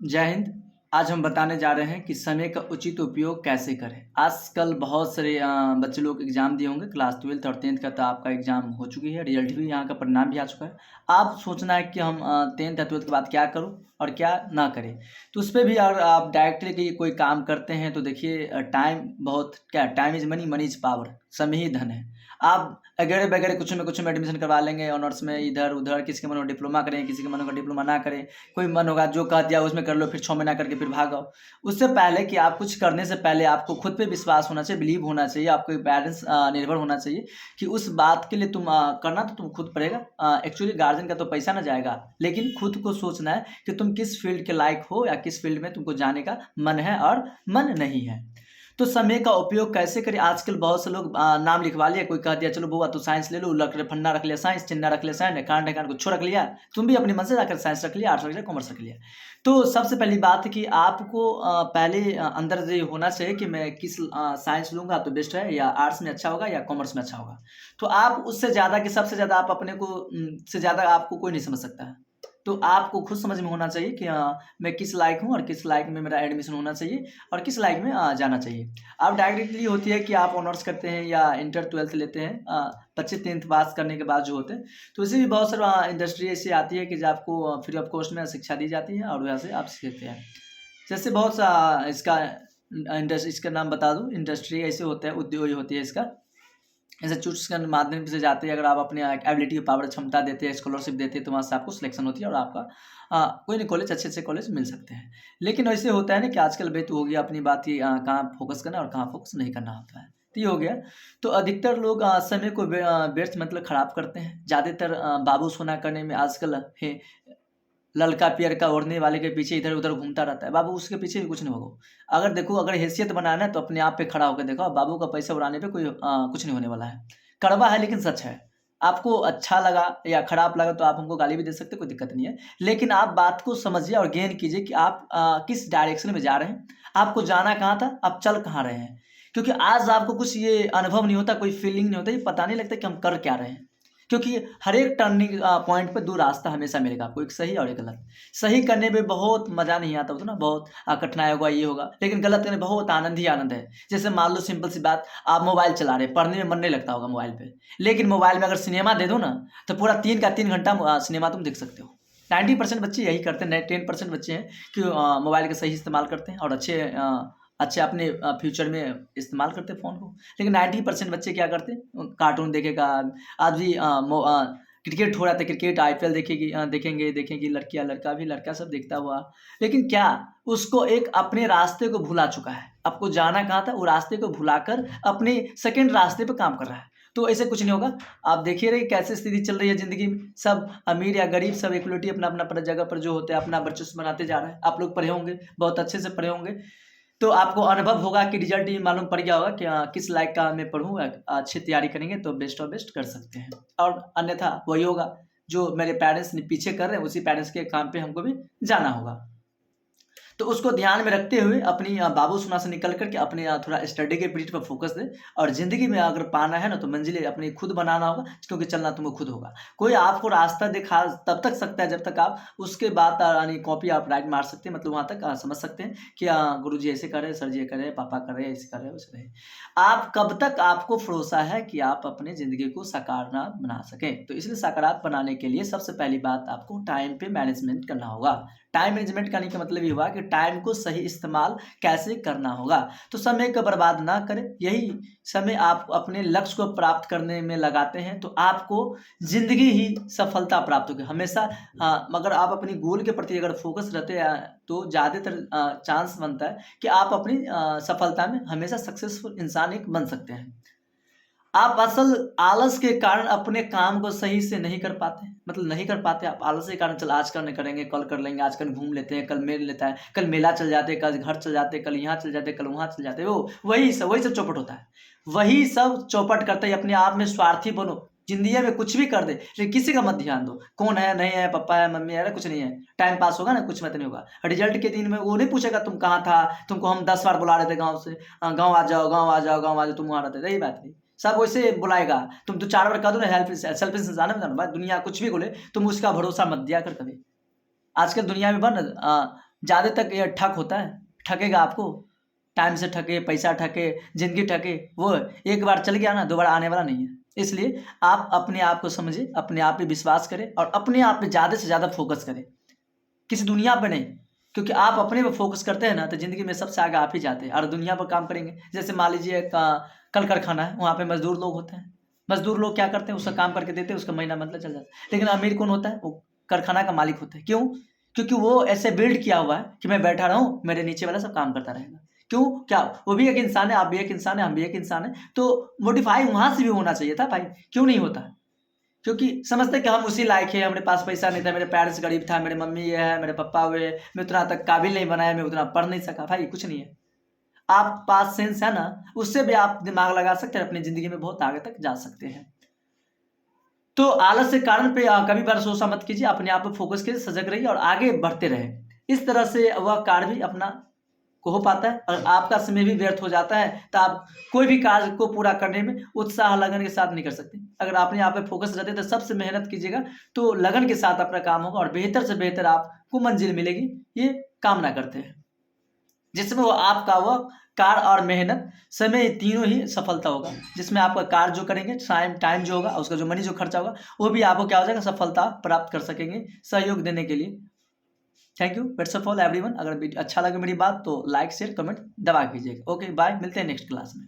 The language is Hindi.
जय हिंद। आज हम बताने जा रहे हैं कि समय का उचित उपयोग कैसे करें। आजकल बहुत सारे बच्चे लोग एग्ज़ाम दिए होंगे, क्लास 12th और 10th का तो आपका एग्ज़ाम हो चुकी है, रिजल्ट भी यहाँ का परिणाम भी आ चुका है। आप सोचना है कि हम 10th या 12th के बाद क्या करूँ और क्या ना करें। तो उस पे भी अगर आप डायरेक्टली कि कोई काम करते हैं तो देखिए टाइम बहुत क्या time is money, money is power, समय ही धन है। आप अगैर-वगैरह कुछ में एडमिशन करवा लेंगे ऑनर्स में इधर-उधर, किसी का मन हो डिप्लोमा करें, किसी का मन होगा डिप्लोमा ना करें। कोई मन होगा जो कह दिया उसमें कर लो, फिर 6 महीना करके फिर भाग आओ। उससे पहले कि आप कुछ करने से पहले आपको खुद पे विश्वास होना चाहिए, बिलीव होना चाहिए, आपके पेरेंट्स निर्भर होना चाहिए कि उस बात के लिए तुम करना तो तुम खुद पड़ेगा। एक्चुअली गार्जियन का तो पैसा ना जाएगा, लेकिन खुद को सोचना है कि तुम किस फील्ड के लायक हो या किस फील्ड में तुमको जाने का मन है और मन नहीं है। तो समय का उपयोग कैसे करें? आजकल बहुत से लोग नाम लिखवा लिया, कोई कह दिया चलो बुआ तू साइंस ले लो, फन्ना रख लिया साइंस, चिन्ना रख लिया साइंस, कांड कुछ रख लिया। तुम भी अपनी मन से जाकर साइंस रख लिया, आर्ट्स रख लिया, कॉमर्स रख लिया। तो सबसे पहली बात है कि आपको पहले अंदर ये होना चाहिए कि मैं किस साइंस लूँगा तो बेस्ट है, या आर्ट्स में अच्छा होगा या कॉमर्स में अच्छा होगा। तो आप उससे ज़्यादा कि सबसे ज़्यादा आप अपने को से ज़्यादा आपको कोई नहीं समझ सकता है। तो आपको खुद समझ में होना चाहिए कि मैं किस लायक हूँ और किस लायक में मेरा एडमिशन होना चाहिए और किस लायक में जाना चाहिए। अब डायरेक्टली होती है कि आप ऑनर्स करते हैं या इंटर 12th लेते हैं, बच्चे 10th पास करने के बाद जो होते हैं, तो इसे भी बहुत सारा इंडस्ट्री ऐसी आती है कि जो आपको फ्री ऑफ कॉस्ट में शिक्षा दी जाती है और वहाँ से आप सीखते हैं। जैसे बहुत सा इसका इसका नाम बता दूँ, इंडस्ट्री ऐसे होता है, उद्योग होती है इसका। इंस्टीट्यूट्स के माध्यम से जाते हैं, अगर आप अपने एबिलिटी पावर क्षमता देते हैं, स्कॉलरशिप देते हैं, तो वहाँ से आपको सिलेक्शन होती है और आपका कोई नहीं कॉलेज अच्छे कॉलेज मिल सकते हैं। लेकिन वैसे होता है ना कि आजकल बेत हो गया अपनी बात ही, कहाँ फोकस करना और कहाँ फोकस नहीं करना होता है। तो ये हो गया। तो अधिकतर लोग समय को व्यर्थ मतलब खराब करते हैं। ज़्यादातर बाबू सोना करने में आजकल है, ललका पियर का ओढ़ने वाले के पीछे इधर-उधर घूमता रहता है। बाबू उसके पीछे भी कुछ नहीं होगा। अगर देखो, अगर हैसियत बनाना है तो अपने आप पे खड़ा होकर देखो, बाबू का पैसा उड़ाने पे कोई कुछ नहीं होने वाला है। कड़वा है लेकिन सच है। आपको अच्छा लगा या खराब लगा तो आप हमको गाली भी दे सकते हैं, कोई दिक्कत नहीं है। लेकिन आप बात को समझिए और गेन कीजिए कि आप किस डायरेक्शन में जा रहे हैं। आपको जाना कहाँ था, आप चल कहाँ रहे हैं। क्योंकि आज आपको कुछ ये अनुभव नहीं होता, कोई फीलिंग नहीं होता, ये पता नहीं लगता कि हम कर क्या रहे हैं। क्योंकि हर एक टर्निंग पॉइंट पे 2 रास्ता हमेशा मिलेगा आपको, एक सही और एक गलत। सही करने में बहुत मज़ा नहीं आता, होता ना, बहुत कठिनाई होगा, ये होगा, लेकिन गलत करने में बहुत आनंद ही आनंद है। जैसे मान लो सिंपल सी बात, आप मोबाइल चला रहे हैं, पढ़ने में मन नहीं लगता होगा मोबाइल पे, लेकिन मोबाइल में अगर सिनेमा दे दो ना, तो पूरा 3 का 3 घंटा सिनेमा तुम देख सकते हो। 90% बच्चे यही करते हैं, 10% बच्चे हैं कि मोबाइल का सही इस्तेमाल करते हैं और अच्छे अपने फ्यूचर में इस्तेमाल करते हैं फ़ोन को। लेकिन 90% बच्चे क्या करते हैं, कार्टून देखेगा। आज भी क्रिकेट हो रहा था, क्रिकेट आईपीएल देखेंगे लड़कियाँ, लड़का भी, लड़का सब देखता हुआ। लेकिन क्या उसको एक अपने रास्ते को भुला चुका है। आपको जाना कहाँ था, वो रास्ते को भुलाकर अपने सेकंड रास्ते पे काम कर रहा है। तो ऐसे कुछ नहीं होगा। आप देखिए रहे कैसे स्थिति चल रही है ज़िंदगी में। सब अमीर या गरीब सब इक्वलिटी अपना-अपना पर जगह पर जो होते हैं अपना वर्चस्व बनाते जा रहे हैं। आप लोग पढ़े होंगे, बहुत अच्छे से पढ़े होंगे। तो आपको अनुभव होगा कि रिजल्ट ही मालूम पड़ गया होगा कि किस लायक का मैं पढ़ूँ, अच्छी तैयारी करेंगे तो बेस्ट ऑफ बेस्ट कर सकते हैं। और अन्यथा वही होगा जो मेरे पेरेंट्स ने पीछे कर रहे हैं, उसी पेरेंट्स के काम पे हमको भी जाना होगा। तो उसको ध्यान में रखते हुए अपनी बाबू सोना से निकल कर के अपने थोड़ा स्टडी के पीरियड पर फोकस दें। और ज़िंदगी में अगर पाना है ना तो मंजिलें अपनी खुद बनाना होगा, क्योंकि चलना तुमको खुद होगा। कोई आपको रास्ता दिखा तब तक सकता है जब तक आप उसके बाद यानी कॉपी आप राइट मार सकते हैं, मतलब वहाँ तक समझ सकते हैं कि गुरुजी ऐसे कर रहे हैं, सर जी ये कर रहे हैं, पापा कर रहे हैं, ऐसे कर रहे हैं, वैसे कर रहे हैं। आप कब तक आपको भरोसा है कि आप अपनी ज़िंदगी को सकारात्मक बना सकें। तो इसलिए सकारात्मक बनाने के लिए सबसे पहली बात आपको टाइम पे मैनेजमेंट करना होगा। टाइम मैनेजमेंट करने का मतलब ये हुआ कि टाइम को सही इस्तेमाल कैसे करना होगा। तो समय को बर्बाद ना करें। यही समय आप अपने लक्ष्य को प्राप्त करने में लगाते हैं तो आपको ज़िंदगी ही सफलता प्राप्त होगी हमेशा। मगर आप अपनी गोल के प्रति अगर फोकस रहते हैं तो ज़्यादातर चांस बनता है कि आप अपनी सफलता में हमेशा सक्सेसफुल इंसान एक बन सकते हैं। आप असल आलस के कारण अपने काम को सही से नहीं कर पाते, मतलब नहीं कर पाते आप आलस के कारण। चल आज कल नहीं करेंगे, कल कर लेंगे, आज कल घूम लेते हैं, कल मेल लेता है, कल मेला चल जाते हैं, कल घर चल जाते हैं, कल यहाँ चल जाते हैं, कल वहाँ चल जाते हैं। वो वही सब चौपट होता है। वही सब चौपट करते ही अपने आप में स्वार्थी बनो। ज़िंदगी में कुछ भी कर दे लेकिन किसी का मत ध्यान दो, कौन है, नहीं है, पापा है, मम्मी है, अरे कुछ नहीं है। टाइम पास होगा ना, कुछ मत नहीं होगा। रिजल्ट के दिन में वो नहीं पूछेगा तुम कहाँ था, तुमको हम 10 बार बुला रहे थे गाँव से, गाँव आ जाओ, गाँव आ जाओ, गाँव आ जाओ, तुम वहाँ रहते थे, यही बात नहीं। सब वैसे बुलाएगा। तुम तो 4 बार कह दो ना सेल्फिश इंसान है, भाई दुनिया कुछ भी बोले तुम उसका भरोसा मत दिया कर कभी। आजकल दुनिया में ज़्यादा तक ये ठग होता है, ठगेगा आपको, टाइम से ठगे, पैसा ठगे, ज़िंदगी ठगे, वो एक बार चल गया ना दोबारा आने वाला नहीं है। इसलिए आप अपने आप को समझिए, अपने आप पे विश्वास करें और अपने आप पे ज़्यादा से ज़्यादा फोकस करें, किसी दुनिया पे नहीं। क्योंकि आप अपने पे फोकस करते हैं ना तो ज़िंदगी में सबसे आगे आप ही जाते हैं और दुनिया पर काम करेंगे। जैसे मान लीजिए कल कारखाना है, वहाँ पे मजदूर लोग होते हैं, मजदूर लोग क्या करते हैं, उसका काम करके देते हैं, उसका महीना मतलब चल जाता है। लेकिन अमीर कौन होता है, वो कारखाना का मालिक होता है। क्यों? क्योंकि वो ऐसे बिल्ड किया हुआ है कि मैं बैठा रहूँ, मेरे नीचे वाला सब काम करता रहेगा। क्यों? क्या वो भी एक इंसान है, आप भी एक इंसान है, हम भी एक इंसान है, तो मोडिफाई वहां से भी होना चाहिए था भाई, क्यों नहीं होता? क्योंकि समझते कि हम उसी लायक है, हमारे पास पैसा नहीं था, मेरे पेरेंट्स गरीब था, मेरे मम्मी ये है, मेरे पापा हुए, मैं उतना तक काबिल नहीं बनाया, मैं उतना पढ़ नहीं सका। भाई कुछ नहीं है, आप पास सेंस है ना, उससे भी आप दिमाग लगा सकते हैं, अपनी जिंदगी में बहुत आगे तक जा सकते हैं। तो आलस के कारण पे कभी भरोसा मत कीजिए, अपने आप पे फोकस कीजिए, सजग रहिए और आगे बढ़ते रहे। इस तरह से वह कार्य भी अपना को हो पाता है और आपका समय भी व्यर्थ हो जाता है, तो आप कोई भी कार्य को पूरा करने में उत्साह लगन के साथ नहीं कर सकते। अगर आपने यहाँ पे फोकस रहते तो सबसे मेहनत कीजिएगा, तो लगन के साथ अपना काम होगा और बेहतर से बेहतर आपको मंजिल मिलेगी, ये कामना करते हैं, जिसमें वो आपका वो कार्य और मेहनत समय तीनों ही सफलता होगा। जिसमें आपका कार्य जो करेंगे, टाइम जो होगा, उसका जो मनी जो खर्चा होगा, वो भी आपको क्या हो जाएगा, सफलता प्राप्त कर सकेंगे सहयोग देने के लिए। Thank you that's of all everyone. अगर अच्छा लगे मेरी बात तो लाइक शेयर कमेंट दबा कीजिएगा। ओके बाय, मिलते हैं नेक्स्ट क्लास में।